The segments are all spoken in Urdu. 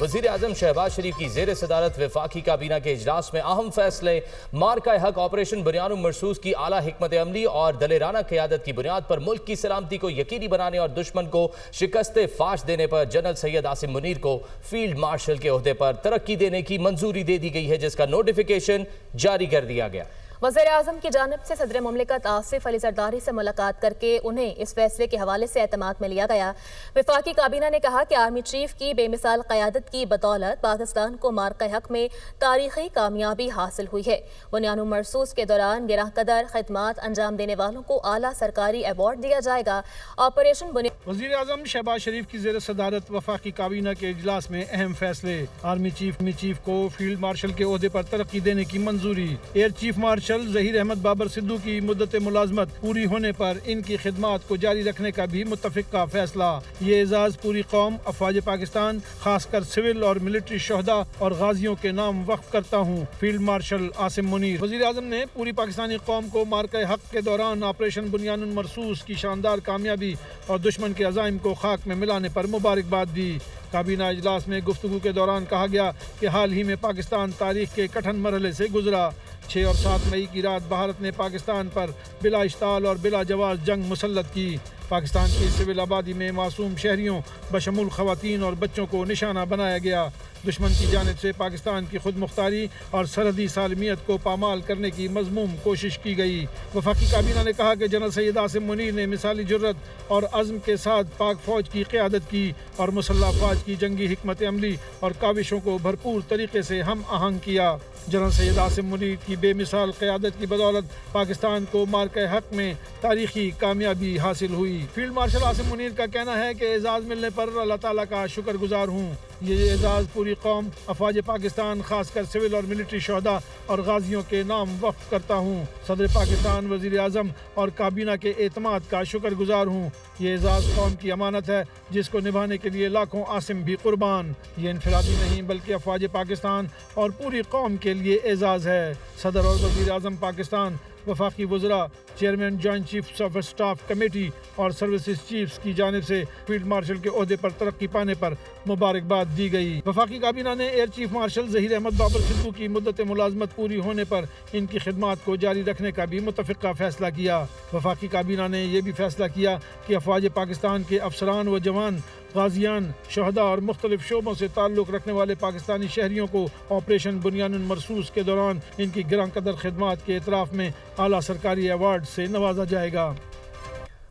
وزیر اعظم شہباز شریف کی زیر صدارت وفاقی کابینہ کے اجلاس میں اہم فیصلے مارکہ حق آپریشن بنیان مرصوص کی اعلیٰ حکمت عملی اور دلیرانہ قیادت کی بنیاد پر ملک کی سلامتی کو یقینی بنانے اور دشمن کو شکست فاش دینے پر جنرل سید عاصم منیر کو فیلڈ مارشل کے عہدے پر ترقی دینے کی منظوری دے دی گئی ہے، جس کا نوٹیفیکیشن جاری کر دیا گیا۔ وزیر اعظم کی جانب سے صدر مملکت آصف علی زرداری سے ملاقات کرکے انہیں اس فیصلے کے حوالے سے اعتماد میں لیا گیا۔ وفاقی کابینہ نے کہا کہ آرمی چیف کی بے مثال قیادت کی بدولت پاکستان کو مارکہ حق میں تاریخی کامیابی حاصل ہوئی ہے۔ بنیان مرصوص کے دوران گراں قدر خدمات انجام دینے والوں کو اعلیٰ سرکاری ایوارڈ دیا جائے گا۔ آپریشن وزیر اعظم شہباز شریف کی زیر صدارت وفاقی کابینہ کے اجلاس میں اہم فیصلے، آرمی چیف کو فیلڈ مارشل کے عہدے پر ترقی دینے کی منظوری، air chief marshal Zaheer Ahmed Babar Sidhu کی مدت ملازمت پوری ہونے پر ان کی خدمات کو جاری رکھنے کا بھی متفقہ فیصلہ۔ یہ اعزاز پوری قوم افواج پاکستان، خاص کر سول اور ملٹری شہداء اور غازیوں کے نام وقف کرتا ہوں، فیلڈ مارشل عاصم منیر۔ وزیر اعظم نے پوری پاکستانی قوم کو مارکہ حق کے دوران آپریشن بنیان مرصوص کی شاندار کامیابی اور دشمن کے عزائم کو خاک میں ملانے پر مبارکباد دی۔ کابینہ اجلاس میں گفتگو کے دوران کہا گیا کہ حال ہی میں پاکستان تاریخ کے کٹھن مرحلے سے گزرا۔ 6 اور 7 مئی کی رات بھارت نے پاکستان پر بلا اشتعال اور بلا جواز جنگ مسلط کی۔ پاکستان کی سول آبادی میں معصوم شہریوں بشمول خواتین اور بچوں کو نشانہ بنایا گیا۔ دشمن کی جانب سے پاکستان کی خود مختاری اور سرحدی سالمیت کو پامال کرنے کی مذموم کوشش کی گئی۔ وفاقی کابینہ نے کہا کہ جنرل سید عاصم منیر نے مثالی جرات اور عزم کے ساتھ پاک فوج کی قیادت کی اور مسلح افواج کی جنگی حکمت عملی اور کاوشوں کو بھرپور طریقے سے ہم آہنگ کیا۔ جنرل سید عاصم منیر کی بے مثال قیادت کی بدولت پاکستان کو مارکہ حق میں تاریخی کامیابی حاصل ہوئی۔ فیلڈ مارشل عاصم منیر کا کہنا ہے کہ اعزاز ملنے پر اللہ تعالیٰ کا شکر گزار ہوں۔ یہ اعزاز پوری قوم افواج پاکستان، خاص کر سول اور ملٹری شہداء اور غازیوں کے نام وقف کرتا ہوں۔ صدر پاکستان، وزیر اعظم اور کابینہ کے اعتماد کا شکر گزار ہوں۔ یہ اعزاز قوم کی امانت ہے جس کو نبھانے کے لیے لاکھوں عاصم بھی قربان۔ یہ انفرادی نہیں بلکہ افواج پاکستان اور پوری قوم کے لیے اعزاز ہے۔ صدر اور وزیر اعظم پاکستان، وفاقی وزراء، chairman joint chiefs of staff committee اور سروسز چیفز کی جانب سے فیلڈ مارشل کے عہدے پر ترقی پانے پر مبارکباد دی گئی۔ وفاقی کابینہ نے air chief marshal Zaheer Ahmed Babar Sidhu کی مدت ملازمت پوری ہونے پر ان کی خدمات کو جاری رکھنے کا بھی متفقہ فیصلہ کیا۔ وفاقی کابینہ نے یہ بھی فیصلہ کیا کہ افواج پاکستان کے افسران و جوان، غازیان، شہداء اور مختلف شعبوں سے تعلق رکھنے والے پاکستانی شہریوں کو آپریشن بنیان مرصوص کے دوران ان کی گراں قدر خدمات کے اعتراف میں اعلیٰ سرکاری ایوارڈ سے نوازا جائے گا۔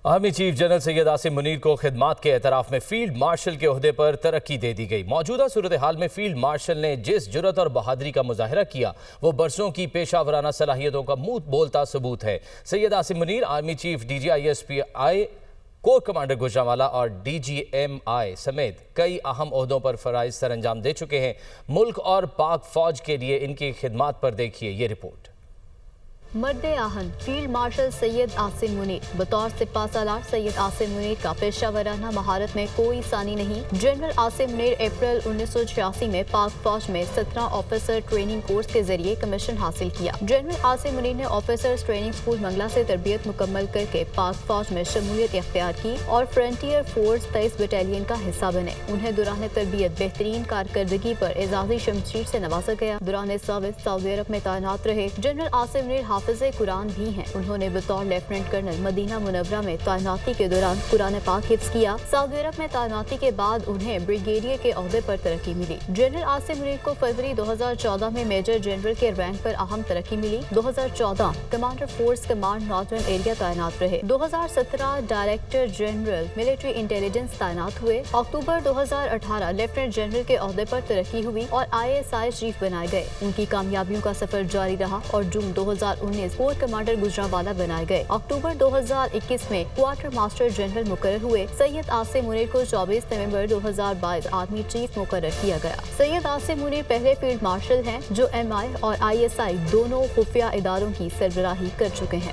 آرمی چیف جنرل سید عاصم منیر کو خدمات کے اعتراف میں فیلڈ مارشل کے عہدے پر ترقی دے دی گئی۔ موجودہ صورتحال میں فیلڈ مارشل نے جس جرات اور بہادری کا مظاہرہ کیا وہ برسوں کی پیشہ ورانہ صلاحیتوں کا منہ بولتا ثبوت ہے۔ Syed Asim Munir army chief DGISPI corps commander Gujranwala اور DGMI سمیت کئی اہم عہدوں پر فرائض سر انجام دے چکے ہیں۔ ملک اور پاک فوج کے لیے ان کی خدمات پر دیکھیے یہ رپورٹ۔ مرد آہن فیلڈ مارشل سید عاصم منیر۔ بطور سپہ سالار سید عاصم منیر کا پیشہ ورانہ مہارت میں کوئی ثانی نہیں۔ جنرل عاصم منیر اپریل 1986 میں پاک فوج میں 17 آفیسر ٹریننگ کورس کے ذریعے کمیشن حاصل کیا۔ جنرل عاصم منیر نے آفیسرز ٹریننگ اسکول منگلہ سے تربیت مکمل کر کے پاک فوج میں شمولیت اختیار کی اور فرنٹیئر فورس 23 بٹالین کا حصہ بنے۔ انہیں دوران تربیت بہترین کارکردگی پر اعزازی شمشیر سے نوازا گیا۔ دوران سروس سعودی عرب میں تعینات رہے۔ جنرل عاصم منیر حافظ قرآن بھی ہیں۔ انہوں نے بطور لیفٹیننٹ کرنل مدینہ منورہ میں تعیناتی کے دوران قرآن پاک حفظ کیا۔ سعودی عرب میں تعیناتی کے بعد انہیں بریگیڈیئر کے عہدے پر ترقی ملی۔ جنرل عاصم منیر کو فروری 2014 میں میجر جنرل کے رینک پر اہم ترقی ملی۔ 2014 کمانڈر فورس کمانڈ نارتھرن ایریا تعینات رہے۔ 2017 ڈائریکٹر جنرل ملٹری انٹیلیجنس تعینات ہوئے۔ اکتوبر 2018 لیفٹیننٹ جنرل کے عہدے پر ترقی ہوئی اور ISI چیف بنائے گئے۔ ان کی کامیابیوں کا سفر جاری رہا اور جون 2019 کور کمانڈر گوجرانوالہ بنائے گئے۔ اکتوبر 2021 میں کوارٹر ماسٹر جنرل مقرر ہوئے۔ سید عاصم منیر کو 24 نومبر 2022 آرمی چیف مقرر کیا گیا۔ سید عاصم منیر پہلے فیلڈ مارشل ہیں جو MI اور ISI دونوں خفیہ اداروں کی سربراہی کر چکے ہیں۔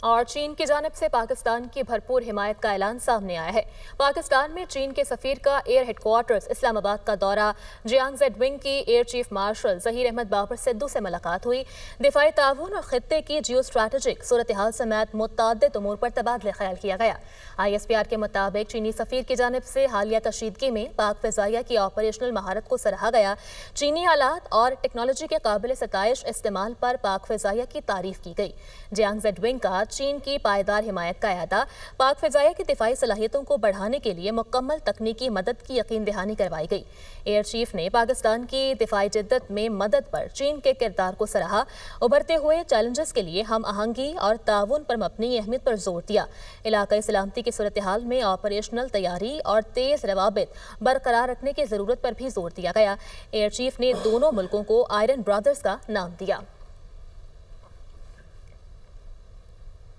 اور چین کی جانب سے پاکستان کی بھرپور حمایت کا اعلان سامنے آیا ہے۔ پاکستان میں چین کے سفیر کا ایئر ہیڈ کوارٹرز اسلام آباد کا دورہ، جیانگ زیڈ ونگ کی air chief marshal Zaheer Ahmed Babar Sidhu سے ملاقات ہوئی، دفاعی تعاون اور خطے کی جیو اسٹریٹجک صورتحال سمیت متعدد امور پر تبادلہ خیال کیا گیا۔ ISPR کے مطابق چینی سفیر کی جانب سے حالیہ کشیدگی میں پاک فضائیہ کی آپریشنل مہارت کو سراہا گیا، چینی آلات اور ٹیکنالوجی کے قابل ستائش استعمال پر پاک فضائیہ کی تعریف کی گئی۔ جیانگ زیڈ ونگ کا چین کی پائیدار حمایت کا اعادہ، پاک فضائیہ کی دفاعی صلاحیتوں کو بڑھانے کے لیے مکمل تکنیکی مدد کی یقین دہانی کروائی گئی۔ ایئر چیف نے پاکستان کی دفاعی جدت میں مدد پر چین کے کردار کو سراہا، ابھرتے ہوئے چیلنجز کے لیے ہم آہنگی اور تعاون پر مبنی اہمیت پر زور دیا۔ علاقائی سلامتی کی صورتحال میں آپریشنل تیاری اور تیز روابط برقرار رکھنے کی ضرورت پر بھی زور دیا گیا۔ ایئر چیف نے دونوں ملکوں کو آئرن برادرز کا نام دیا۔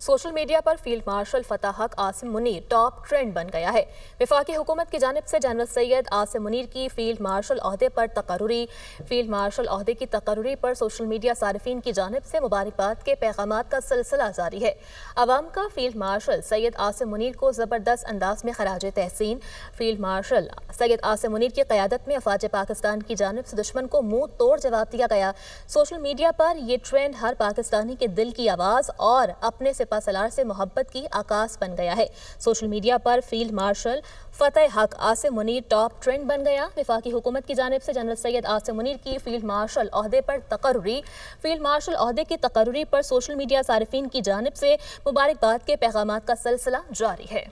سوشل میڈیا پر فیلڈ مارشل فتح حق عاصم منیر ٹاپ ٹرینڈ بن گیا ہے۔ وفاقی حکومت کی جانب سے جنرل سید عاصم منیر کی فیلڈ مارشل عہدے پر تقرری، فیلڈ مارشل عہدے کی تقرری پر سوشل میڈیا صارفین کی جانب سے مبارکباد کے پیغامات کا سلسلہ جاری ہے۔ عوام کا فیلڈ مارشل سید عاصم منیر کو زبردست انداز میں خراج تحسین۔ فیلڈ مارشل سید عاصم منیر کی قیادت میں افواج پاکستان کی جانب سے دشمن کو منہ توڑ جواب دیا گیا۔ سوشل میڈیا پر یہ ٹرینڈ ہر پاکستانی کے دل کی آواز اور اپنے سپاسالار سے محبت کی عکاس بن گیا ہے۔ سوشل میڈیا پر فیلڈ مارشل فتح حق عاصم منیر ٹاپ ٹرینڈ بن گیا۔ وفاقی حکومت کی جانب سے جنرل سید عاصم منیر کی فیلڈ مارشل عہدے پر تقرری، فیلڈ مارشل عہدے کی تقرری پر سوشل میڈیا صارفین کی جانب سے مبارکباد کے پیغامات کا سلسلہ جاری ہے۔